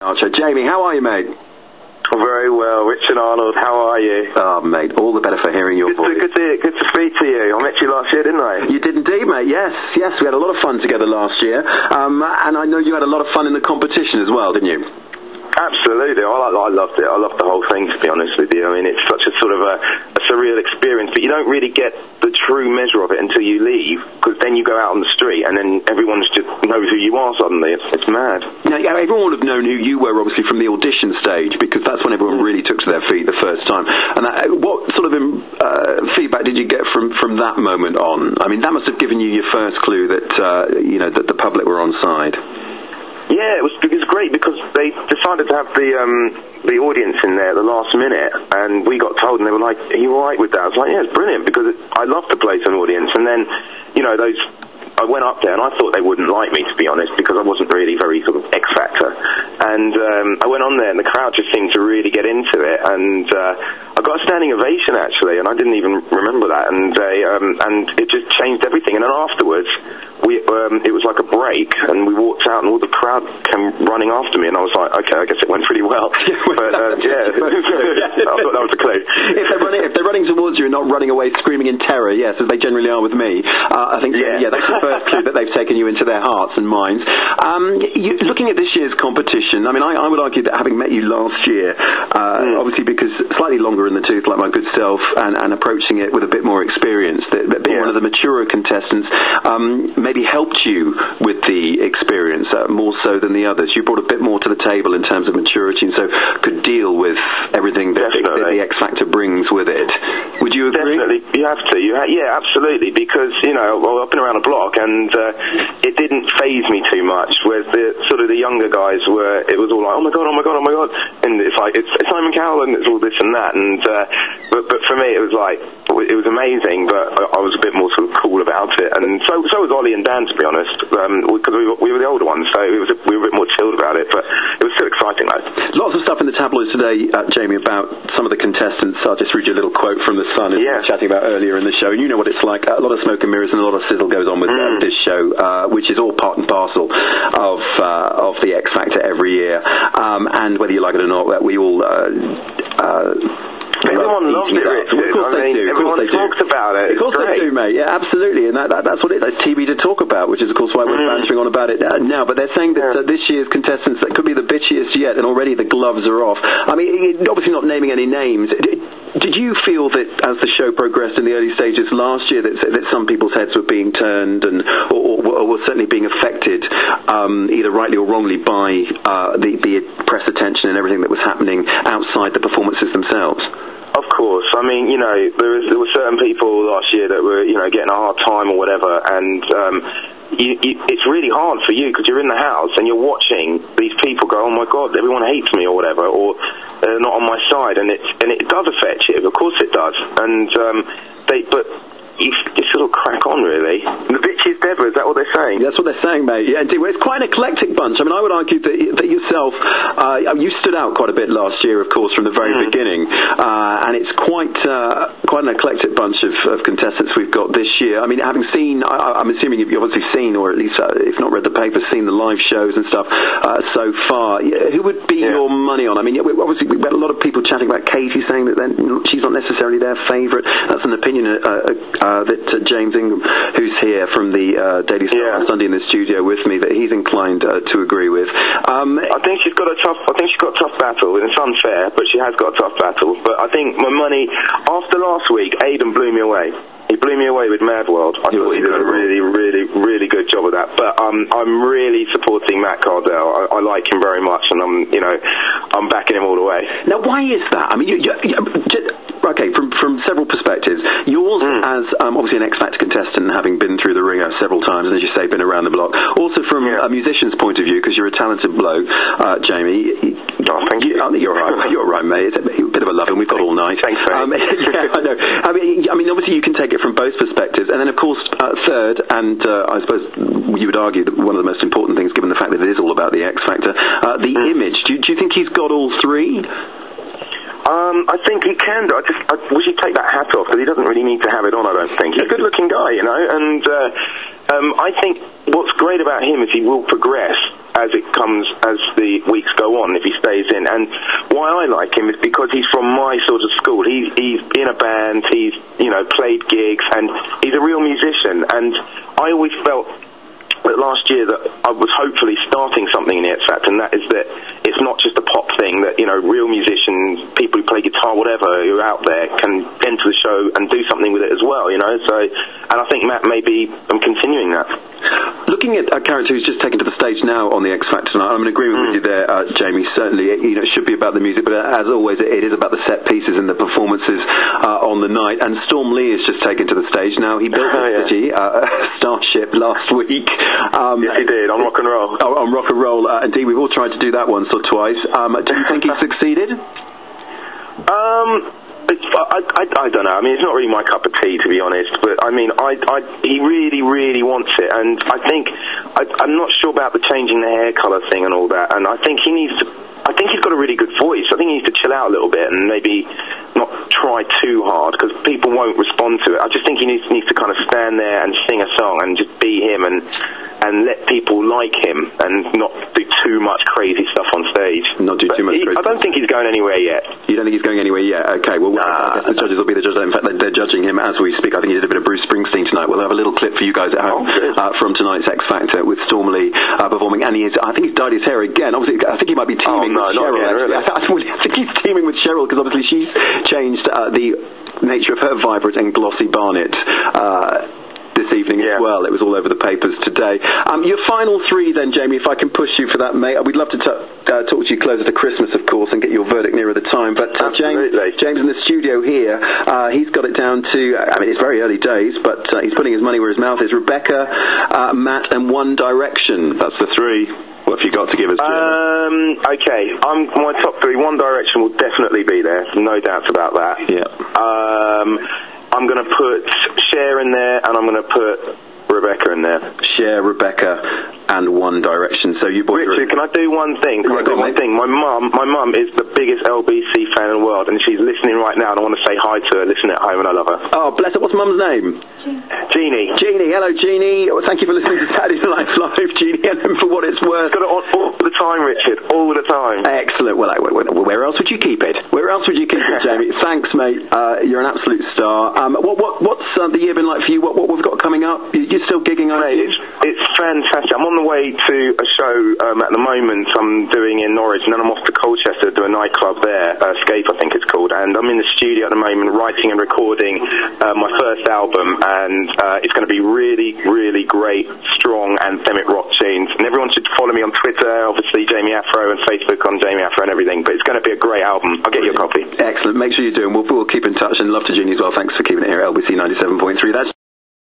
Archer. Jamie, how are you, mate? Very well. Richard Arnold, how are you? Oh, mate, all the better for hearing your voice. Good to speak to you. I met you last year, didn't I? You did indeed, mate. Yes. We had a lot of fun together last year. And I know you had a lot of fun in the competition as well, didn't you? Absolutely. I loved it. I loved the whole thing, to be honest with you. I mean, it's such a sort of a surreal experience, but you don't really get the true measure of it until you leave, because then you go out on the street and then everyone just knows who you are suddenly. It's mad. Now, everyone would have known who you were, obviously, from the audition stage, because that's when everyone really took to their feet the first time. And what sort of feedback did you get from that moment on? I mean, that must have given you your first clue that, that the public were on side. Yeah, it was great because they decided to have the audience in there at the last minute, and we got told, and they were like, "Are you all right with that?" I was like, "Yeah, it's brilliant," because I love to play to an audience. And then, I went up there, and I thought they wouldn't like me, to be honest, because I wasn't really very sort of X Factor. And I went on there, and the crowd just seemed to really get into it, and I got a standing ovation, actually, and I didn't even remember that, and it just changed everything. And then afterwards, it was like a break, and we walked out, and all the crowd came running after me, and I was like, okay, I guess it went pretty well. But yeah, I thought that was a clue. If they're running towards you and not running away screaming in terror, yes, as they generally are with me, I think that's the first clue that they've taken you into their hearts and minds. Looking at this year's competition, I mean, I would argue that having met you last year, obviously because slightly longer in the tooth, like my good self, and approaching it with a bit more experience, that being one of the maturer contestants maybe helped you with the experience more so than the others. You brought a bit more to the table in terms of maturity, and so could deal with everything that the X Factor brings with it. Would you agree? Definitely, you have to. Yeah, absolutely, because I've been around the block, and it didn't faze me too much. Whereas the younger guys it was all like, oh my god, and it's like it's Simon Cowell, and it's all this and that, and but for me it was like it was amazing, but I was a bit more sort of cool about it, and so was Ollie and Dan, to be honest, because we were the older ones, so we were a bit more chilled about it, but it was still exciting though. Lots of stuff in the tabloids today, Jamie, about some of the contestants. I'll just read you a little quote from The Sun, as we were chatting about earlier in the show. You know what it's like. A lot of smoke and mirrors and a lot of sizzle goes on with this show, which is all part and parcel of the X Factor every year. And whether you like it or not, we all everyone loves it, Richard. Of course they do. Everyone talks about it. Of course they do, mate. Yeah, absolutely. And that's what it is. TV to talk about, which is, of course, why we're bantering on about it now. But they're saying that this year's contestants, that could be the bitchiest yet, and already the gloves are off. I mean, obviously not naming any names. Did you feel that as the show progressed in the early stages last year that some people's heads were being turned or were certainly being affected, either rightly or wrongly, by the press attention and everything that was happening outside the performances themselves? Of course. I mean, there were certain people last year that were, getting a hard time or whatever, and it's really hard for you because you're in the house and you're watching these people go, oh my god, everyone hates me or whatever, or they're not on my side, and it does affect you. Of course it does, and but you sort of crack on, really. The bitch is dead, is that what they're saying? That's what they're saying, mate. Yeah, indeed. Well, it's quite an eclectic bunch. I mean, I would argue that yourself, you stood out quite a bit last year, of course, from the very beginning. And it's quite an eclectic bunch of contestants we've got this year. I mean, having seen, I'm assuming you've obviously seen, or at least, if not read the papers, seen the live shows and stuff so far. Who would be your money on? I mean, obviously, we've got a lot of people chatting about Katie, saying that she's not necessarily their favourite. That's an opinion that James Ingham, who's here from the Daily Star on Sunday in the studio with me, that he's inclined to agree with. I think she's got a tough battle, and it's unfair, but she has got a tough battle. But I think my money, after last week, Aidan blew me away. He blew me away with Mad World. I thought he did a really, really, really good job of that. But I'm really supporting Matt Cardell. I like him very much, and I'm backing him all the way. Now, why is that? I mean, okay, from several perspectives. Yours as obviously an X Factor contestant, having been through the ringer several times, and as you say, been around the block. Also from a musician's point of view, because you're a talented bloke, Jamie. Thank you. You're all right. You're all right, mate. It's a bit of a love, and we've got all night. Thanks, mate. Yeah, I know. I mean, obviously you can take it from both perspectives, and then of course third, and I suppose you would argue that one of the most important things, given the fact that it is all about the X Factor, the image. Do you think he's got all three? I think he can do. I wish he'd take that hat off, because he doesn't really need to have it on, I don't think. He's a good-looking guy, and I think what's great about him is he will progress as the weeks go on if he stays in. And why I like him is because he's from my sort of school. He's in a band, he's, you know, played gigs, and he's a real musician. And I always felt that last year that I was hopefully starting something in the X Factor, and that is that it's not just a pop thing, that, you know, real musicians, people who play guitar, whatever, who are out there can enter the show and do something with it as well, you know. So, and I think Matt maybe I'm continuing that. Looking at a character who's just taken to the stage now on the X Factor tonight, I'm in agreement with you there, Jamie. Certainly, you know, it should be about the music, but as always, it is about the set pieces and the performances on the night. And Storm Lee has just taken to the stage now. He built a city, Starship, last week. Yes, he did, on Rock and Roll. On Rock and Roll, indeed. We've all tried to do that once or twice. Do you think he succeeded? I don't know. I mean, it's not really my cup of tea, to be honest. But I mean, he really, really wants it, and I think I'm not sure about the changing the hair colour thing and all that. And I think he needs to. I think he's got a really good voice. I think he needs to chill out a little bit and maybe not try too hard, because people won't respond to it. I just think he needs to kind of stand there and sing a song and just be him and let people like him and not do too much crazy stuff on stage. Not do too much crazy. I don't think he's going anywhere yet. You don't think he's going anywhere yet? Okay, well, I guess the judges will be the judges. In fact, they're judging him as we speak. I think he did a bit of Bruce Springsteen tonight. We'll have a little clip for you guys at home from tonight's X Factor with Storm Lee performing. And I think he's dyed his hair again. Obviously, I think he might be teaming with Cheryl. Really. I think he's teaming with Cheryl, because obviously she's changed the nature of her vibrant and glossy barnet this evening as well. It was all over the papers today. Your final three then, Jamie, if I can push you for that, mate. We'd love to talk to you closer to Christmas, of course, and get your verdict nearer the time. But James in the studio here, he's got it down to, I mean, it's very early days, but he's putting his money where his mouth is. Rebecca, Matt, and One Direction. That's the three. What have you got to give us, Jim? Okay, my top three. One Direction will definitely be there, no doubts about that. Yeah. I'm going to put Cher in there, and I'm going to put Rebecca in there. Cher, Rebecca, and One Direction. So you boys. Richard, can I do one thing? My mum is the biggest LBC fan in the world, and she's listening right now, and I want to say hi to her, listening at home, and I love her. Oh, bless her. What's Mum's name? Jeannie. Jeannie. Hello, Jeannie. Well, thank you for listening to Saturday Night Live, Jeannie, and for what it's worth. Got it on all the time, Richard. All the time. Excellent. Well, where else would you keep it? Where else would you keep it, Jamie? Thanks, mate. You're an absolute star. What's the year been like for you? What we've got coming up? You're still gigging, aren't you? It's fantastic. I'm on the way to a show at the moment I'm doing in Norwich, and then I'm off to Colchester to do a nightclub there, Escape I think it's called, and I'm in the studio at the moment writing and recording my first album, and it's going to be really, really great, strong anthemic rock tunes, and everyone should follow me on Twitter, obviously Jamie Afro, and Facebook on Jamie Afro and everything, but it's going to be a great album. I'll get you a copy. Excellent. Make sure you do, and we'll keep in touch, and love to Jeannie as well. Thanks for keeping it here at LBC 97.3. That's